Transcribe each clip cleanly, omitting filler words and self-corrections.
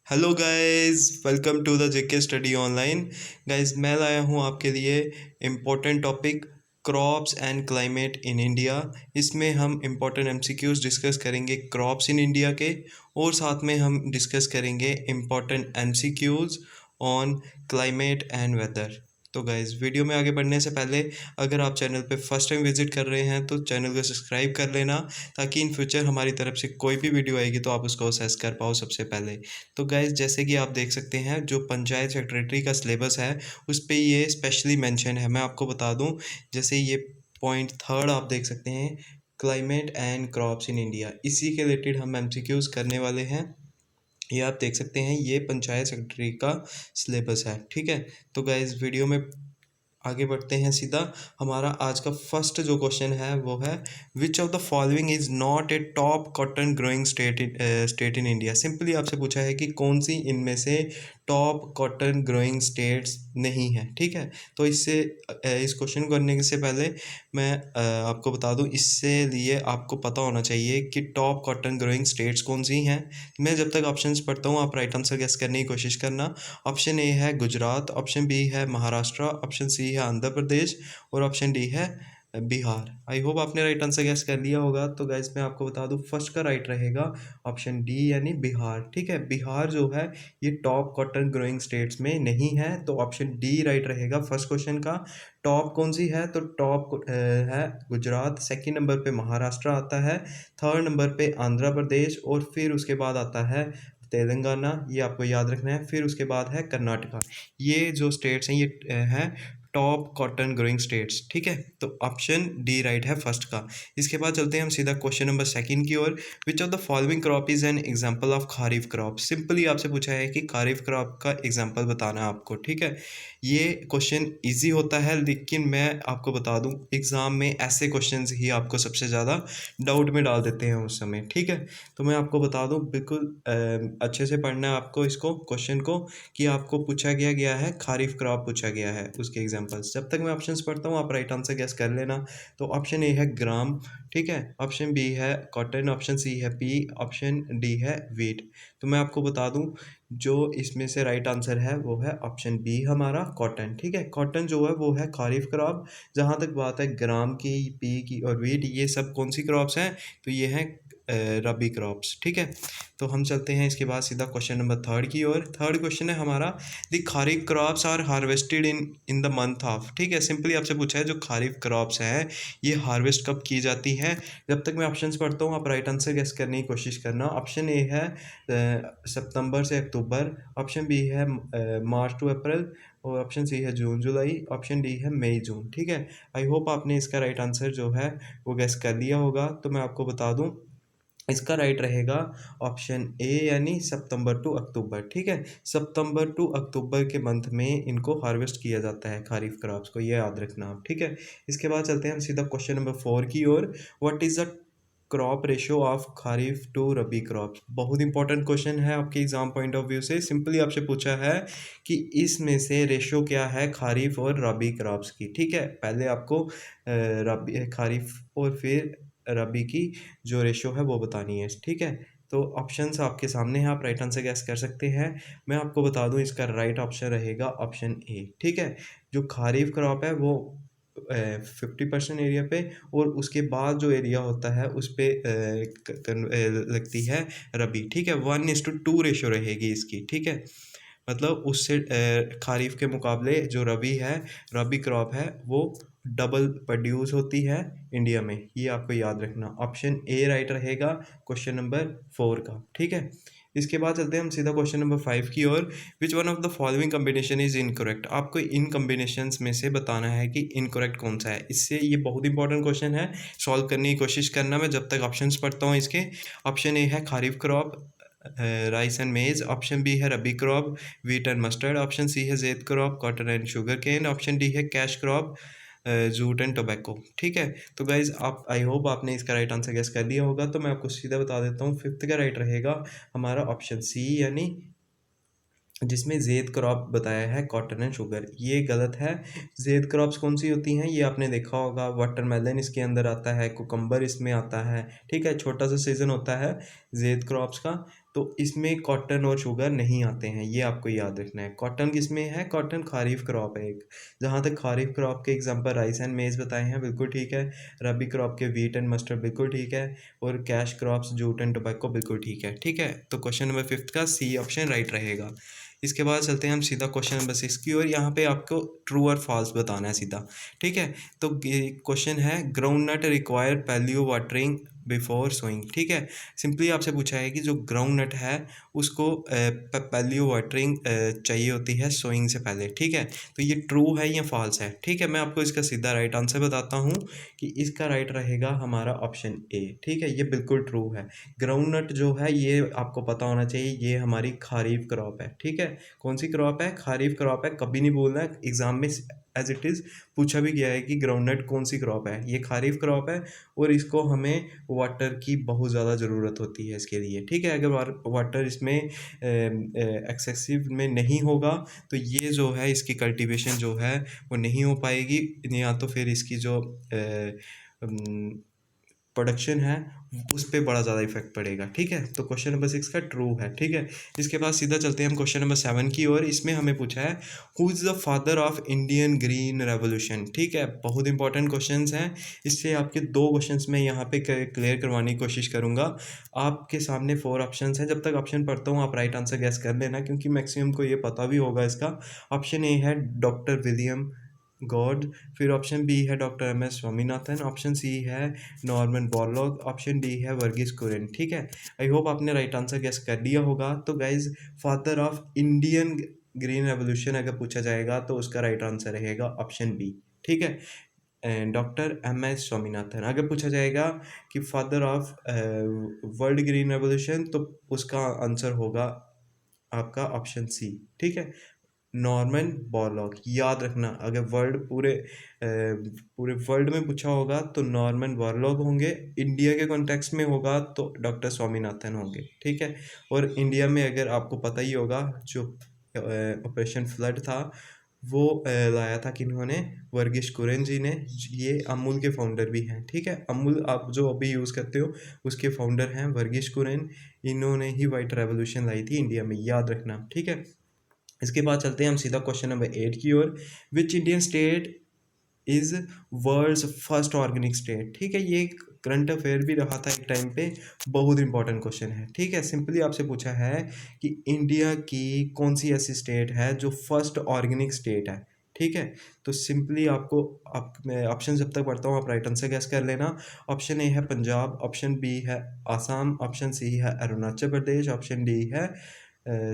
Hello guys, welcome to the JK study online. Guys, मैं लाया हूँ आपके लिए important topic crops and climate in India. इसमें हम इम्पोर्टेंट एमसीक्यूज डिस्कस करेंगे क्रॉप्स इन इंडिया के, और साथ में हम डिस्कस करेंगे important MCQs on climate and weather. तो गाइस, वीडियो में आगे बढ़ने से पहले अगर आप चैनल पे फर्स्ट टाइम विजिट कर रहे हैं तो चैनल को सब्सक्राइब कर लेना, ताकि इन फ्यूचर हमारी तरफ से कोई भी वीडियो आएगी तो आप उसको असेस कर पाओ सबसे पहले। तो गाइज, जैसे कि आप देख सकते हैं, जो पंचायत सेक्रेटरी का सिलेबस है उस पे ये स्पेशली मेंशन है। मैं आपको बता दूं, जैसे ये पॉइंट थर्ड आप देख सकते हैं, climate and crops in India, इसी के रिलेटेड हम एमसीक्यूज करने वाले हैं। ये आप देख सकते हैं, ये पंचायत सेक्रेटरी का सिलेबस है। ठीक है, तो गाइज वीडियो में आगे बढ़ते हैं सीधा। हमारा आज का फर्स्ट जो क्वेश्चन है वो है, विच of the following is not a top cotton growing state in India. Simply आपसे पूछा है कि कौन सी इनमें से टॉप कॉटन ग्रोइंग स्टेट्स नहीं है। ठीक है, तो इससे इस क्वेश्चन को करने से पहले मैं आपको बता दूं, इससे लिए आपको पता होना चाहिए कि टॉप कॉटन ग्रोइंग स्टेट्स कौन सी हैं। मैं जब तक ऑप्शंस पढ़ता हूँ, आप राइट आंसर गेस करने की कोशिश करना। ऑप्शन ए है गुजरात, ऑप्शन बी है महाराष्ट्र, ऑप्शन सी है आंध्र प्रदेश, और ऑप्शन डी है बिहार। आई होप आपने राइट आंसर गैस कर लिया होगा। तो गैस मैं आपको बता दूं, फर्स्ट का राइट रहेगा ऑप्शन डी यानी बिहार। ठीक है, बिहार जो है ये टॉप कॉटन ग्रोइंग स्टेट्स में नहीं है, तो ऑप्शन डी राइट रहेगा फर्स्ट क्वेश्चन का। टॉप कौन सी है, तो टॉप है गुजरात, सेकंड नंबर पे महाराष्ट्र आता है, थर्ड नंबर पे आंध्र प्रदेश, और फिर उसके बाद आता है तेलंगाना, ये आपको याद रखना है। फिर उसके बाद है कर्नाटका। ये जो स्टेट्स हैं ये हैं टॉप कॉटन ग्रोइंग स्टेट्स। ठीक है, तो ऑप्शन डी राइट है फर्स्ट का। इसके बाद चलते हैं हम सीधा क्वेश्चन नंबर सेकंड की ओर। Which of the following crop is an example of kharif crop. Simply आपसे पूछा है कि खारिफ क्रॉप का एग्जांपल बताना है आपको। ठीक है, ये क्वेश्चन इजी होता है, लेकिन मैं आपको बता दूं, एग्जाम में ऐसे क्वेश्चंस ही आपको सबसे ज़्यादा डाउट में डाल देते हैं उस समय। ठीक है, तो मैं आपको बता दूं, बिल्कुल अच्छे से पढ़ना है आपको इसको, क्वेश्चन को, कि आपको पूछा गया है खारिफ क्रॉप पूछा गया है, उसके एग्जांपल्स। जब तक मैं ऑप्शंस पढ़ता हूँ आप राइट आंसर गेस कर लेना। तो ऑप्शन ए है ग्राम, ठीक है, ऑप्शन बी है कॉटन, ऑप्शन सी है पी, ऑप्शन डी है वीट। तो मैं आपको बता दूं, जो इसमें से राइट आंसर है वो है ऑप्शन बी हमारा कॉटन। ठीक है, कॉटन जो है वो है खारिफ क्रॉप। जहाँ तक बात है ग्राम की, पी की और वीट, ये सब कौन सी क्रॉप्स हैं, तो ये हैं रबी क्रॉप्स। ठीक है, तो हम चलते हैं इसके बाद सीधा क्वेश्चन नंबर थर्ड की ओर। थर्ड क्वेश्चन है हमारा, the kharif crops are harvested in the month of. ठीक है, सिंपली आपसे पूछा है जो खारिफ क्रॉप्स हैं ये हार्वेस्ट कब की जाती है। जब तक मैं ऑप्शंस पढ़ता हूँ आप राइट आंसर गेस करने की कोशिश करना। ऑप्शन ए है सितंबर से अक्टूबर, ऑप्शन बी है मार्च टू अप्रैल, और ऑप्शन सी है जून जुलाई, ऑप्शन डी है मई जून। ठीक है, आई होप आपने इसका राइट आंसर जो है वो गेस कर लिया होगा। तो मैं आपको बता दूं, इसका राइट रहेगा ऑप्शन ए यानी सितंबर टू अक्टूबर। ठीक है, सितंबर टू अक्टूबर के मंथ में इनको हार्वेस्ट किया जाता है खारिफ क्रॉप्स को, ये याद रखना आप। ठीक है, इसके बाद चलते हैं हम सीधा क्वेश्चन नंबर फोर की ओर। What is the crop ratio of kharif to rabi crops. बहुत इंपॉर्टेंट क्वेश्चन है आपके एग्जाम पॉइंट ऑफ व्यू से। सिंपली आपसे पूछा है कि इसमें से रेशियो क्या है खारिफ और रबी क्रॉप्स की। ठीक है, पहले आपको रबी खारिफ और फिर रबी की जो रेशियो है वो बतानी है। ठीक है, तो ऑप्शंस आपके सामने हैं, आप राइट आंसर गैस कर सकते हैं। मैं आपको बता दूं, इसका राइट ऑप्शन रहेगा ऑप्शन ए। ठीक है, जो खारिफ क्रॉप है वो 50% एरिया पे, और उसके बाद जो एरिया होता है उस पर लगती है रबी। ठीक है, 1:2 रेशो रहेगी इसकी। ठीक है, मतलब उससे खारिफ के मुकाबले जो रबी है, रबी क्रॉप है, वो डबल प्रोड्यूस होती है इंडिया में। ये आपको याद रखना, ऑप्शन ए राइट रहेगा क्वेश्चन नंबर फोर का। ठीक है, इसके बाद चलते हैं हम सीधा क्वेश्चन नंबर फाइव की ओर। Which one of the following combination is incorrect. आपको इन कम्बिनेशंस में से बताना है कि इनकरेक्ट कौन सा है। इससे ये बहुत इंपॉर्टेंट क्वेश्चन है, सॉल्व करने की कोशिश करना। मैं जब तक ऑप्शंस पढ़ता हूँ इसके, ऑप्शन ए है kharif crop rice and maize, option B है rabi crop wheat and mustard, option C है zaid crop cotton and sugarcane, option D है cash crop jute and tobacco. ठीक है, तो गाइज आप, आई होप आपने इसका राइट आंसर गेस कर लिया होगा। तो मैं आपको सीधा बता देता हूँ, फिफ्थ का राइट रहेगा हमारा ऑप्शन सी, यानी जिसमें जेद क्रॉप बताया है कॉटन एंड शुगर। ये गलत है। जेद क्रॉप्स कौन सी होती हैं ये आपने देखा होगा, वाटरमेलन इसके अंदर आता है, कुकम्बर इसमें आता है। ठीक है, छोटा सा सीजन होता है जेद क्रॉप्स का। तो इसमें कॉटन और शुगर नहीं आते हैं, ये आपको याद रखना है। कॉटन किसमें है? कॉटन खरीफ क्रॉप है एक। जहाँ तक खरीफ क्रॉप के एग्जांपल राइस एंड मेज़ बताए हैं, बिल्कुल ठीक है। रबी क्रॉप के व्हीट एंड मस्टर्ड बिल्कुल ठीक है। और cash crops jute and tobacco बिल्कुल ठीक है। ठीक है, तो क्वेश्चन नंबर 5 का सी ऑप्शन राइट रहेगा। इसके बाद चलते हैं हम सीधा क्वेश्चन नंबर 6 की ओर। यहाँ पे आपको ट्रू और फॉल्स बताना है सीधा। ठीक है, तो क्वेश्चन है groundnut require palewa watering before sowing. ठीक है, सिंपली आपसे पूछा है कि जो ग्राउंड नट है उसको पैल्यू वाटरिंग चाहिए होती है सोइंग से पहले। ठीक है, तो ये ट्रू है या फॉल्स है? ठीक है, मैं आपको इसका सीधा राइट आंसर बताता हूँ कि इसका राइट रहेगा हमारा ऑप्शन ए। ठीक है, ये बिल्कुल ट्रू है। ग्राउंड नट जो है ये आपको पता होना चाहिए, ये हमारी खरीफ क्रॉप है। ठीक है, कौन सी क्रॉप है? खरीफ क्रॉप है। कभी नहीं बोलना है, एग्जाम में एज इट इज़ पूछा भी गया है कि ग्राउंडनट कौन सी क्रॉप है। ये खरीफ क्रॉप है और इसको हमें वाटर की बहुत ज़्यादा ज़रूरत होती है इसके लिए। ठीक है, अगर वाटर इसमें एक्सेसिव में नहीं होगा तो ये जो है इसकी कल्टीवेशन जो है वो नहीं हो पाएगी, या तो फिर इसकी जो प्रोडक्शन है उस पर बड़ा ज़्यादा इफेक्ट पड़ेगा। ठीक है, तो क्वेश्चन नंबर 6 का ट्रू है। ठीक है, इसके बाद सीधा चलते हैं हम क्वेश्चन नंबर 7 की ओर। इसमें हमें पूछा है who is the father of Indian green revolution. ठीक है, बहुत इंपॉर्टेंट क्वेश्चंस हैं। इससे आपके 2 क्वेश्चंस में यहाँ पे क्लियर करवाने की कोशिश करूँगा। आपके सामने 4 ऑप्शंस हैं, जब तक ऑप्शन पढ़ता हूँ आप राइट आंसर गैस कर लेना, क्योंकि मैक्सिमम को ये पता भी होगा इसका। ऑप्शन ए है डॉक्टर विलियम गॉड, फिर ऑप्शन बी है doctor M S Swaminathan, option C है नॉर्मन बोरलॉग, ऑप्शन डी है वर्गीस कुरियन। ठीक है, आई होप आपने राइट आंसर गेस कर लिया होगा। तो guys father of Indian green revolution अगर पूछा जाएगा तो उसका राइट आंसर रहेगा ऑप्शन बी। ठीक है, डॉक्टर एम एस स्वामीनाथन। अगर पूछा जाएगा कि father of world green revolution तो उसका आंसर होगा आपका ऑप्शन सी। ठीक है, नॉर्मन बोरलॉग। याद रखना, अगर पूरे वर्ल्ड में पूछा होगा तो नॉर्मन बोरलॉग होंगे, इंडिया के कॉन्टेक्स्ट में होगा तो डॉक्टर स्वामीनाथन होंगे। ठीक है, और इंडिया में अगर आपको पता ही होगा जो ऑपरेशन फ्लड था वो लाया था किन्होंने? वर्गीस कुरियन जी ने। ये अमूल के फाउंडर भी हैं। ठीक है, अमूल आप जो अभी यूज़ करते हो उसके फाउंडर हैं वर्गीस कुरियन। इन्होंने ही वाइट रेवोल्यूशन लाई थी इंडिया में, याद रखना। ठीक है, इसके बाद चलते हैं हम सीधा क्वेश्चन नंबर 8 की ओर। Which Indian state is world's first organic state. ठीक है, ये करंट अफेयर भी रहा था एक टाइम पे, बहुत इंपॉर्टेंट क्वेश्चन है। ठीक है, सिंपली आपसे पूछा है कि इंडिया की कौन सी ऐसी स्टेट है जो फर्स्ट ऑर्गेनिक स्टेट है। ठीक है, तो सिंपली आपको मैं ऑप्शन जब तक पढ़ता हूँ आप राइट आंसर गैस कर लेना। ऑप्शन ए है पंजाब, ऑप्शन बी है आसाम, ऑप्शन सी है अरुणाचल प्रदेश, ऑप्शन डी है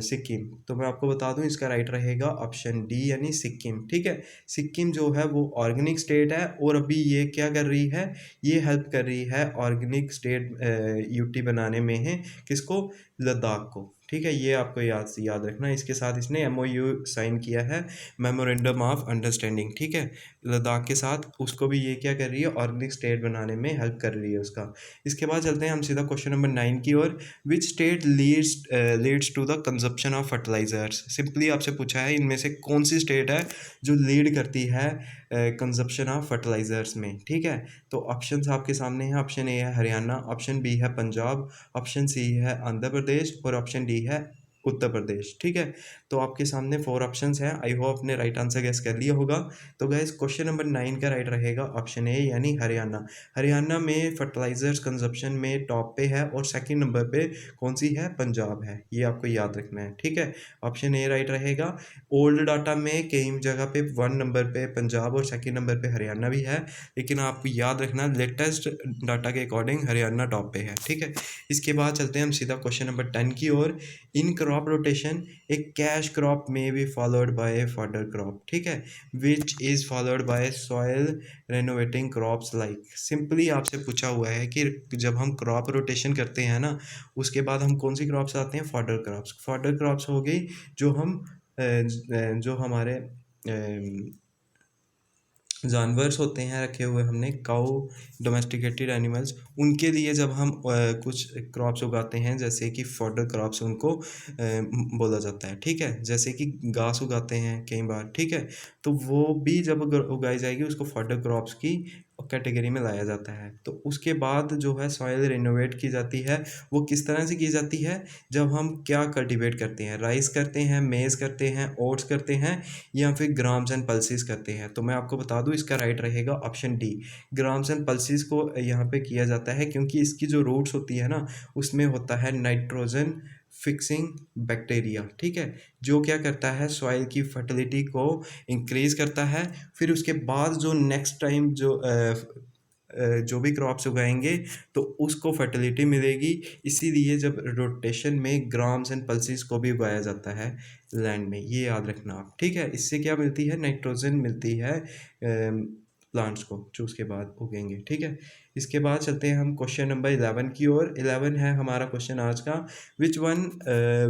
सिक्किम। तो मैं आपको बता दूं इसका राइट रहेगा ऑप्शन डी यानी सिक्किम। ठीक है, सिक्किम जो है वो ऑर्गेनिक स्टेट है और अभी ये क्या कर रही है? ये हेल्प कर रही है ऑर्गेनिक स्टेट यूटी बनाने में है किसको? लद्दाख को। ठीक है, ये आपको याद रखना। इसके साथ इसने एमओयू साइन किया है, मेमोरेंडम ऑफ अंडरस्टैंडिंग। ठीक है, लद्दाख के साथ उसको भी ये क्या कर रही है? ऑर्गेनिक स्टेट बनाने में हेल्प कर रही है उसका। इसके बाद चलते हैं हम सीधा क्वेश्चन नंबर 9 की ओर। Which state leads to the consumption of fertilisers. Simply आपसे पूछा है इनमें से कौन सी स्टेट है जो लीड करती है कंजप्शन ऑफ फर्टिलाइजर्स में। ठीक है, तो ऑप्शंस आपके सामने हैं। ऑप्शन ए है हरियाणा, ऑप्शन बी है पंजाब, ऑप्शन सी है आंध्र प्रदेश और ऑप्शन डी है उत्तर प्रदेश। ठीक है, तो आपके सामने 4 ऑप्शंस हैं। आई होप आपने राइट आंसर गैस कर लिया होगा। तो गैस क्वेश्चन नंबर 9 का राइट रहेगा ऑप्शन ए यानी हरियाणा। हरियाणा में फर्टिलाइजर्स कंजप्शन में टॉप पे है और सेकंड नंबर पे कौन सी है? पंजाब है। ये आपको याद रखना है। ठीक है, ऑप्शन ए राइट रहेगा। ओल्ड डाटा में कई जगह पे 1 नंबर पे पंजाब और सेकंड नंबर पे हरियाणा भी है, लेकिन आपको याद रखना लेटेस्ट डाटा के अकॉर्डिंग हरियाणा टॉप पे है। ठीक है, इसके बाद चलते हैं हम सीधा क्वेश्चन नंबर 10 की ओर। इन क्रॉप रोटेशन एक कैश क्रॉप में be followed by fodder crop. ठीक है, which is followed by soil renovating crops like. Simply आपसे पूछा हुआ है कि जब हम क्रॉप रोटेशन करते हैं ना उसके बाद हम कौन सी क्रॉप्स आते हैं? Fodder crops. फॉडर क्रॉप्स हो गई जो हम जो हमारे जानवर्स होते हैं रखे हुए हमने, काऊ, डोमेस्टिकेटेड एनिमल्स, उनके लिए जब हम कुछ क्रॉप्स उगाते हैं जैसे कि फॉडर क्रॉप्स उनको बोला जाता है। ठीक है, जैसे कि घास उगाते हैं कई बार। ठीक है, तो वो भी जब उगाई जाएगी उसको फॉडर क्रॉप्स की कैटेगरी में लाया जाता है। तो उसके बाद जो है सॉइल रिनोवेट की जाती है। वो किस तरह से की जाती है? जब हम क्या कल्टीवेट करते हैं, राइस करते हैं, मेज़ करते हैं, ओट्स करते हैं या फिर ग्राम्स एंड पल्सेस करते हैं। तो मैं आपको बता दूं, इसका राइट रहेगा option D. Grams and pulses को यहाँ पे किया जाता है क्योंकि इसकी जो रूट्स होती है ना, उसमें होता है नाइट्रोजन फिक्सिंग बैक्टीरिया, ठीक है, जो क्या करता है सॉइल की फर्टिलिटी को इंक्रीज करता है। फिर उसके बाद जो नेक्स्ट टाइम जो भी क्रॉप्स उगाएंगे तो उसको फर्टिलिटी मिलेगी। इसीलिए जब रोटेशन में ग्राम्स एंड पल्सेस को भी उगाया जाता है लैंड में, ये याद रखना आप, ठीक है। इससे क्या मिलती है? नाइट्रोजन मिलती है प्लांट्स को जो उसके बाद उगेंगे, ठीक है। इसके बाद चलते हैं हम क्वेश्चन नंबर 11 की ओर। 11 है हमारा क्वेश्चन आज का, which one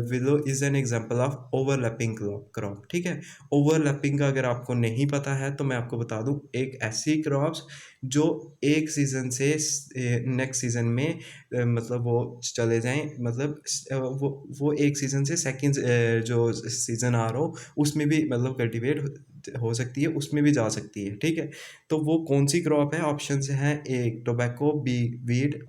willow is an example of overlapping crop, ठीक है। ओवरलैपिंग का अगर आपको नहीं पता है तो मैं आपको बता दूं, एक ऐसी क्रॉप्स जो एक सीज़न से नेक्स्ट सीज़न में मतलब वो चले जाएं, मतलब वो एक सीज़न से सेकंड जो सीज़न आ रहा हो उसमें भी मतलब कल्टीवेट हो सकती है, उसमें भी जा सकती है, ठीक है। तो वो कौन सी क्रॉप है? ऑप्शंस हैं, ए टोबैको, बी वीट,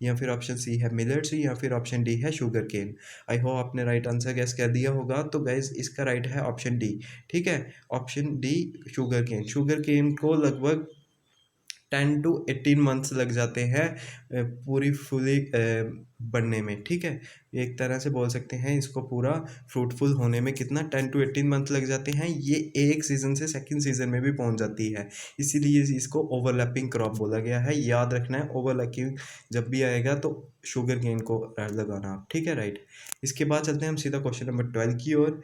या फिर ऑप्शन सी है मिलेट्स, या फिर ऑप्शन डी है शुगर केन। आई होप आपने राइट आंसर गैस कर दिया होगा। तो गाइज इसका राइट है ऑप्शन डी, ठीक है। Option D sugar cane. Sugar cane को लगभग 10 to 18 मंथ्स लग जाते हैं पूरी फुली बनने में, ठीक है। एक तरह से बोल सकते हैं इसको पूरा फ्रूटफुल होने में कितना 10 to 18 मंथ लग जाते हैं। ये एक सीज़न से सेकंड सीज़न में भी पहुंच जाती है, इसीलिए इसको ओवरलैपिंग क्रॉप बोला गया है। याद रखना है, ओवरलैपिंग जब भी आएगा तो शुगर केन को लगाना आप, ठीक है, राइट। इसके बाद चलते हैं हम सीधा क्वेश्चन नंबर 12 की ओर।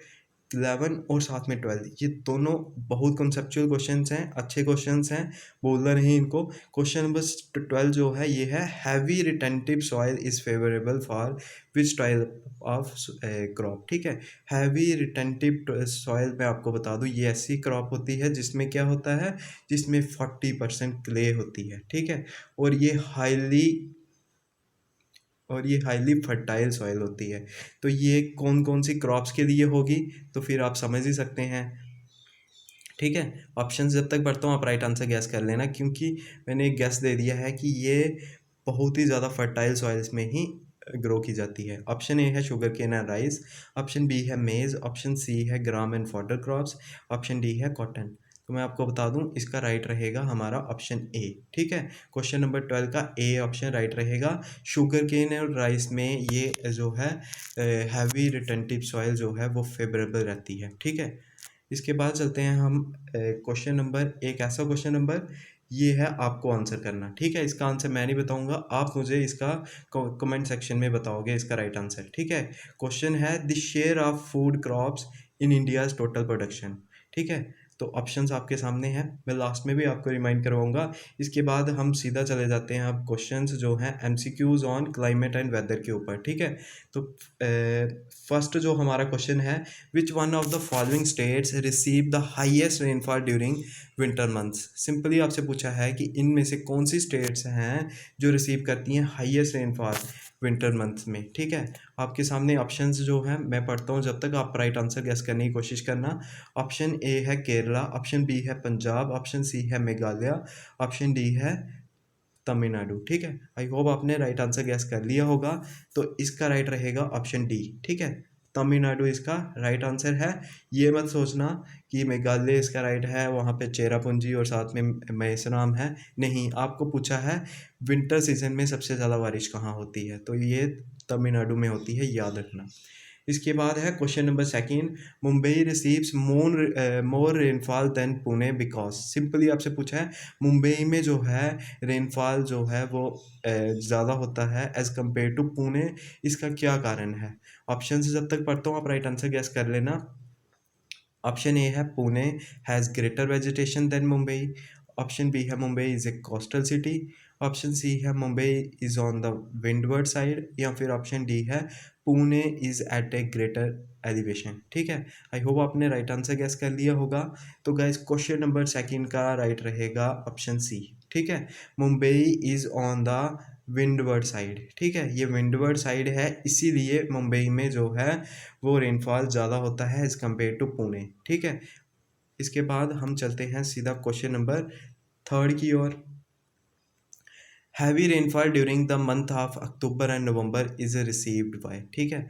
11 और साथ में 12 ये दोनों बहुत कॉन्सेप्चुअल क्वेश्चंस हैं, अच्छे क्वेश्चंस हैं, बोलना नहीं इनको। क्वेश्चन नंबर 12 जो है ये है, heavy retentive soil is favourable for which type of crop, ठीक है। हैवी रिटेंटिव सॉइल मैं आपको बता दूं, ये ऐसी क्रॉप होती है जिसमें क्या होता है, जिसमें 40% क्ले होती है, ठीक है। और ये हाईली फर्टाइल सॉइल होती है। तो ये कौन कौन सी क्रॉप्स के लिए होगी, तो फिर आप समझ ही सकते हैं, ठीक है। ऑप्शन जब तक पढ़ता हूँ आप राइट आंसर गैस कर लेना, क्योंकि मैंने एक गैस दे दिया है कि ये बहुत ही ज़्यादा फर्टाइल सॉइल्स में ही ग्रो की जाती है। ऑप्शन ए है sugar cane and rice, option B है मेज, ऑप्शन सी है gram and fodder crops, option D है कॉटन। तो मैं आपको बता दूं, इसका राइट रहेगा हमारा ऑप्शन ए, ठीक है। क्वेश्चन नंबर 12 का ए ऑप्शन राइट रहेगा। शुगर केन और राइस में ये जो है हैवी रिटेंटिव सॉइल जो है वो फेवरेबल रहती है, ठीक है। इसके बाद चलते हैं हम क्वेश्चन नंबर, एक ऐसा क्वेश्चन नंबर, ये है आपको आंसर करना, ठीक है। इसका आंसर मैं नहीं बताऊंगा, आप मुझे इसका कमेंट सेक्शन में बताओगे इसका राइट आंसर, ठीक है। क्वेश्चन है, the share of food crops in India's total production, ठीक है। तो ऑप्शंस आपके सामने हैं, मैं लास्ट में भी आपको रिमाइंड करवाऊंगा। इसके बाद हम सीधा चले जाते हैं अब क्वेश्चंस जो हैं MCQs on climate and weather के ऊपर, ठीक है। तो फर्स्ट जो हमारा क्वेश्चन है, विच one of the following states receive the highest rainfall during winter months. Simply आपसे पूछा है कि इनमें से कौन सी स्टेट्स हैं जो रिसीव करती हैं हाईएस्ट रेनफॉल विंटर मंथ्स में, ठीक है। आपके सामने ऑप्शंस जो हैं मैं पढ़ता हूँ, जब तक आप राइट आंसर गेस करने की कोशिश करना। ऑप्शन ए है केरला, ऑप्शन बी है पंजाब, ऑप्शन सी है मेघालय, ऑप्शन डी है तमिलनाडु, ठीक है। आई होप आपने राइट आंसर गैस कर लिया होगा। तो इसका राइट रहेगा ऑप्शन डी, ठीक है। तमिलनाडु इसका राइट आंसर है। ये मत सोचना कि मेघालय इसका राइट है, वहाँ पे चेरापूंजी और साथ में मेसराम है, नहीं। आपको पूछा है विंटर सीजन में सबसे ज़्यादा बारिश कहाँ होती है, तो ये तमिलनाडु में होती है, याद रखना। इसके बाद है question number second, Mumbai receives more rainfall than Pune because. Simply आपसे पूछा है मुंबई में जो है रेनफॉल जो है वो ज़्यादा होता है एज कम्पेयर टू पुणे, इसका क्या कारण है। ऑप्शन से जब तक पढ़ता हूँ आप राइट आंसर गैस कर लेना। ऑप्शन ए है Pune has greater vegetation than Mumbai, option B है Mumbai is a coastal city, option C है Mumbai is on the windward side, या फिर ऑप्शन डी है Pune is at a greater elevation, ठीक है। आई होप आपने राइट आंसर गैस कर लिया होगा। तो गाइस क्वेश्चन नंबर सेकंड का राइट रहेगा ऑप्शन सी, ठीक है। Mumbai is on the windward side, ठीक है। ये विंडवर्ड साइड है, इसीलिए मुंबई में जो है वो रेनफॉल ज़्यादा होता है एज़ कम्पेयर टू पुणे, ठीक है। इसके बाद हम चलते हैं सीधा क्वेश्चन नंबर थर्ड की ओर। Heavy rainfall during the month of October and November is received by, ठीक है।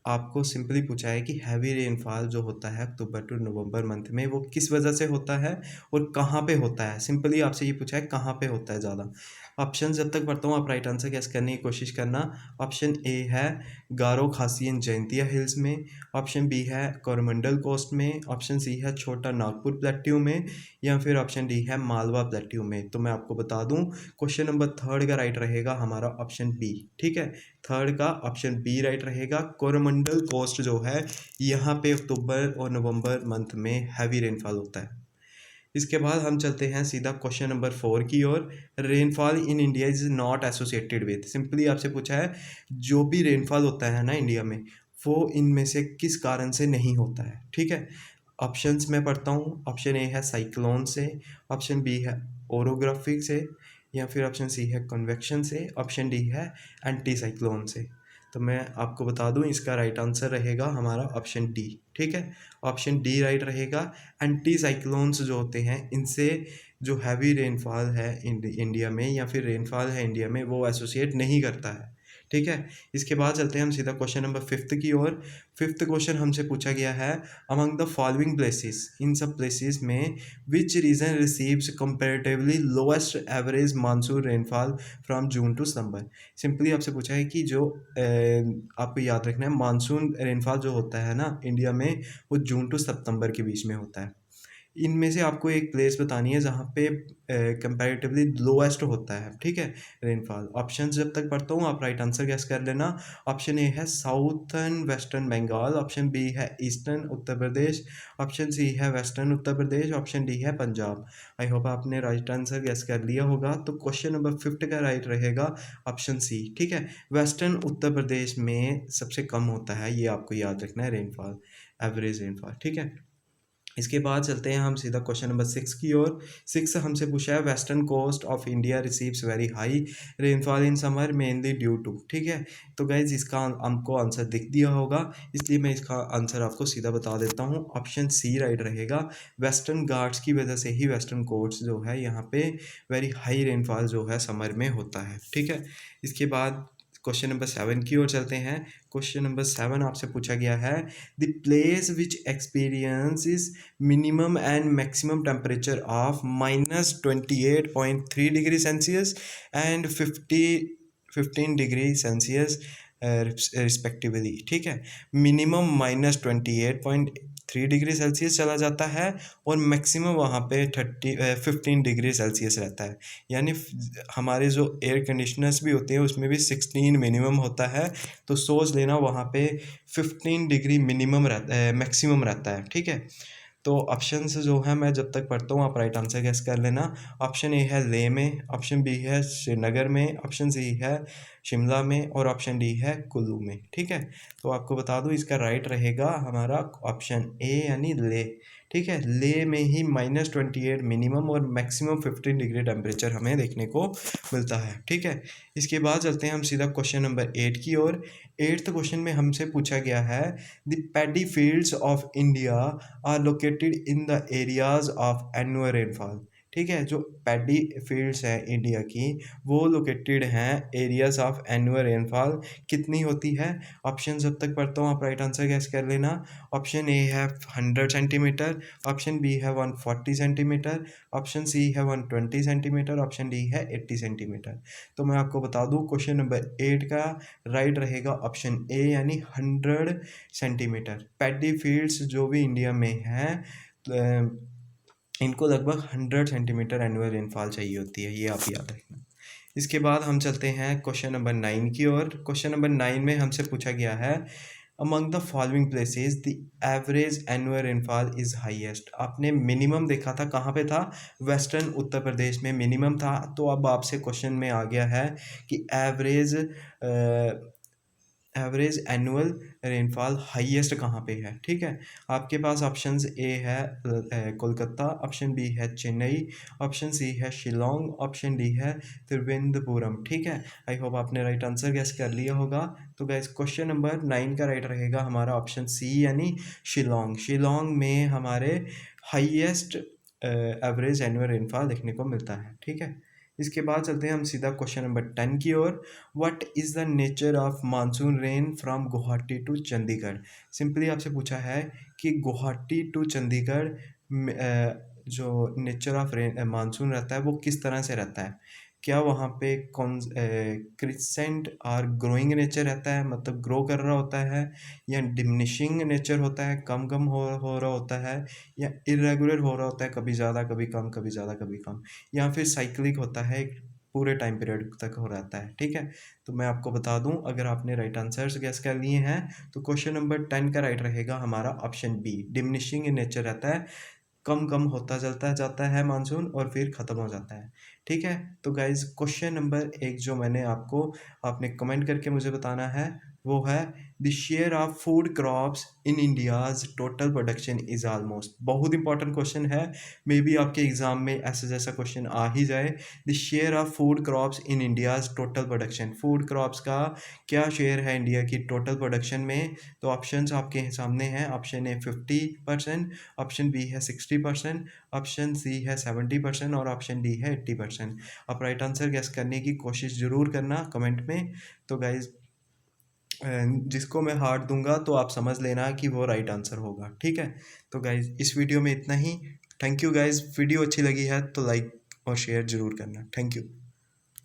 आपको सिंपली पूछा है कि हैवी रेनफॉल जो होता है अक्टूबर टू नवंबर मंथ में वो किस वजह से होता है और कहाँ पे होता है। सिंपली आपसे ये पूछा है कहाँ पे होता है ज़्यादा। ऑप्शन जब तक पढ़ता हूँ आप राइट आंसर गैस करने की कोशिश करना। ऑप्शन ए है गारो खासी एंड जैंतिया हिल्स में, ऑप्शन बी है कोरमंडल कोस्ट में, ऑप्शन सी है छोटा नागपुर प्लेट्यू में, या फिर ऑप्शन डी है मालवा प्लेट्यू में। तो मैं आपको बता दूं क्वेश्चन नंबर थर्ड का राइट रहेगा हमारा ऑप्शन बी, ठीक है। थर्ड का ऑप्शन बी राइट रहेगा। कोरमंडल कोस्ट जो है यहाँ पे अक्टूबर और नवंबर मंथ में हैवी रेनफॉल होता है। इसके बाद हम चलते हैं सीधा क्वेश्चन नंबर 4 की ओर। Rainfall in India is not associated with, simply आपसे पूछा है जो भी रेनफॉल होता है ना इंडिया में वो इनमें से किस कारण से नहीं होता है, ठीक है। ऑप्शंस मैं पढ़ता हूँ। ऑप्शन ए है साइक्लोन से, ऑप्शन बी है ओरोग्राफिक से, या फिर ऑप्शन सी है कन्वेक्शन से, ऑप्शन डी है एंटी साइक्लोन से। तो मैं आपको बता दूं इसका राइट आंसर रहेगा हमारा ऑप्शन डी, ठीक है। ऑप्शन डी राइट रहेगा। एंटी साइक्लोन्स जो होते हैं इनसे जो हैवी रेनफॉल है इंडिया में या फिर रेनफॉल है इंडिया में वो एसोसिएट नहीं करता है, ठीक है। इसके बाद चलते हैं हम सीधा क्वेश्चन नंबर 5 की ओर। फिफ्थ क्वेश्चन हमसे पूछा गया है अमंग द फॉलोइंग प्लेसेस, इन सब प्लेसेस में which region receives comparatively lowest average monsoon rainfall from June to September. Simply आपसे पूछा है कि जो आपको याद रखना है मानसून रेनफॉल जो होता है ना इंडिया में वो जून टू सितंबर के बीच में होता है। इनमें से आपको एक प्लेस बतानी है जहाँ पे कंपैरेटिवली लोएस्ट होता है, ठीक है, रेनफॉल। ऑप्शन जब तक पढ़ता हूँ आप राइट आंसर गेस कर लेना। ऑप्शन ए है southern western Bengal, option B है eastern Uttar Pradesh, option C है western Uttar Pradesh, option D है पंजाब। आई होप आपने राइट आंसर गेस कर लिया होगा। तो क्वेश्चन नंबर 5 का राइट रहेगा ऑप्शन सी, ठीक है। वेस्टर्न उत्तर प्रदेश में सबसे कम होता है, ये आपको याद रखना है रेनफॉल, एवरेज रेनफॉल, ठीक है। इसके बाद चलते हैं हम सीधा क्वेश्चन नंबर 6 की ओर। 6 हमसे पूछा है western coast of India receives very high rainfall in summer mainly due to, ठीक है। तो गाइज इसका हमको आंसर दिख दिया होगा इसलिए मैं इसका आंसर आपको सीधा बता देता हूँ। ऑप्शन सी राइट रहेगा। वेस्टर्न घाट्स की वजह से ही वेस्टर्न कोस्ट जो है यहाँ पे वेरी हाई रेनफॉल जो है समर में होता है, ठीक है। इसके बाद क्वेश्चन नंबर 7 की ओर चलते हैं। क्वेश्चन नंबर 7 आपसे पूछा गया है the place which experiences minimum and maximum temperature of -28.3 degree Celsius and 15 degree Celsius respectively, ठीक है। मिनिमम -28.3 डिग्री सेल्सियस चला जाता है और मैक्सिमम वहाँ पे 15 डिग्री सेल्सियस रहता है। यानी हमारे जो एयर कंडीशनर्स भी होते हैं उसमें भी 16 मिनिमम होता है। तो सोच लेना वहाँ पे 15 डिग्री मिनिमम रहता है, मैक्सिमम रहता है, ठीक है। तो ऑप्शंस जो है मैं जब तक पढ़ता हूँ आप राइट आंसर गेस कर लेना। ऑप्शन ए है लेह में, ऑप्शन बी है श्रीनगर में, ऑप्शन सी है शिमला में, और ऑप्शन डी है कुल्लू में, ठीक है। तो आपको बता दूँ इसका राइट रहेगा हमारा ऑप्शन ए यानी लेह, ठीक है। लेह में ही -28 मिनिमम और मैक्सिमम 15 डिग्री टेम्परेचर हमें देखने को मिलता है, ठीक है। इसके बाद चलते हैं हम सीधा क्वेश्चन नंबर 8 की ओर। 8th क्वेश्चन में हमसे पूछा गया है the paddy fields of India are located in the areas of annual rainfall, ठीक है। जो पैडी फील्ड्स हैं इंडिया की वो लोकेटेड हैं एरियाज ऑफ एनुअल रेनफॉल कितनी होती है। ऑप्शन जब तक पढ़ता हूँ आप राइट आंसर गैस कर लेना। ऑप्शन ए है 100 सेंटीमीटर, ऑप्शन बी है 140 सेंटीमीटर, ऑप्शन सी है 120 सेंटीमीटर, ऑप्शन डी है 80 सेंटीमीटर। तो मैं आपको बता दूँ क्वेश्चन नंबर 8 का राइट रहेगा ऑप्शन ए यानी 100 सेंटीमीटर। पैडी फील्ड्स जो भी इंडिया में हैं इनको लगभग 100 सेंटीमीटर एनुअल रेनफॉल चाहिए होती है, ये आप याद रखना। इसके बाद हम चलते हैं क्वेश्चन नंबर 9 की ओर। क्वेश्चन नंबर 9 में हमसे पूछा गया है among the following places the average annual rainfall is highest. आपने मिनिमम देखा था कहाँ पे था, वेस्टर्न उत्तर प्रदेश में मिनिमम था। तो अब आपसे क्वेश्चन में आ गया है कि एवरेज एनुअल रेनफॉल हाईएस्ट कहाँ पे है, ठीक है। आपके पास ऑप्शंस ए है कोलकाता, ऑप्शन बी है चेन्नई, ऑप्शन सी है शिलोंग, ऑप्शन डी है तिरुवनंतपुरम, ठीक है। आई होप आपने राइट आंसर गैस कर लिया होगा। तो गैस क्वेश्चन नंबर 9 का राइट रहेगा हमारा ऑप्शन सी यानी शिलोंग। शिलोंग में हमारे हाईएस्ट एवरेज एनुअल रेनफॉल देखने को मिलता है, ठीक है। इसके बाद चलते हैं हम सीधा क्वेश्चन नंबर 10 की ओर। What is the nature of monsoon rain from Guwahati to Chandigarh. Simply आपसे पूछा है कि गुवाहाटी टू चंडीगढ़ जो नेचर ऑफ रेन मानसून रहता है वो किस तरह से रहता है। क्या वहाँ पे कौन क्रिसेंट और ग्रोइंग नेचर रहता है, मतलब ग्रो कर रहा होता है, या डिमिनिशिंग नेचर होता है, कम कम हो रहा होता है, या इरेगुलर हो रहा होता है, कभी ज़्यादा कभी कम, कभी ज़्यादा कभी कम, या फिर साइक्लिक होता है, एक पूरे टाइम पीरियड तक हो रहता है। ठीक है, तो मैं आपको बता दूं, अगर आपने राइट आंसर्स गेस कर लिए हैं तो क्वेश्चन नंबर 10 का राइट रहेगा हमारा option B, diminishing in nature रहता है, कम कम होता चलता जाता है मानसून और फिर ख़त्म हो जाता है। ठीक है, तो गाइज क्वेश्चन नंबर 1 जो मैंने आपने कमेंट करके मुझे बताना है वो है, the share of food crops in India's total production is almost. बहुत इंपॉर्टेंट क्वेश्चन है, मे बी आपके एग्जाम में ऐसा जैसा क्वेश्चन आ ही जाए। The share of food crops in India's total production, food crops का क्या शेयर है इंडिया की टोटल प्रोडक्शन में। तो ऑप्शंस आपके सामने हैं, ऑप्शन ए 50%, ऑप्शन बी है 60%, ऑप्शन सी है 70% और ऑप्शन डी है 80%। आप राइट आंसर गेस करने की कोशिश ज़रूर करना कमेंट में। तो गाइज जिसको मैं हार्ट दूंगा तो आप समझ लेना कि वो राइट आंसर होगा। ठीक है, तो गाइज इस वीडियो में इतना ही। थैंक यू गाइज, वीडियो अच्छी लगी है तो लाइक और शेयर ज़रूर करना। Thank you.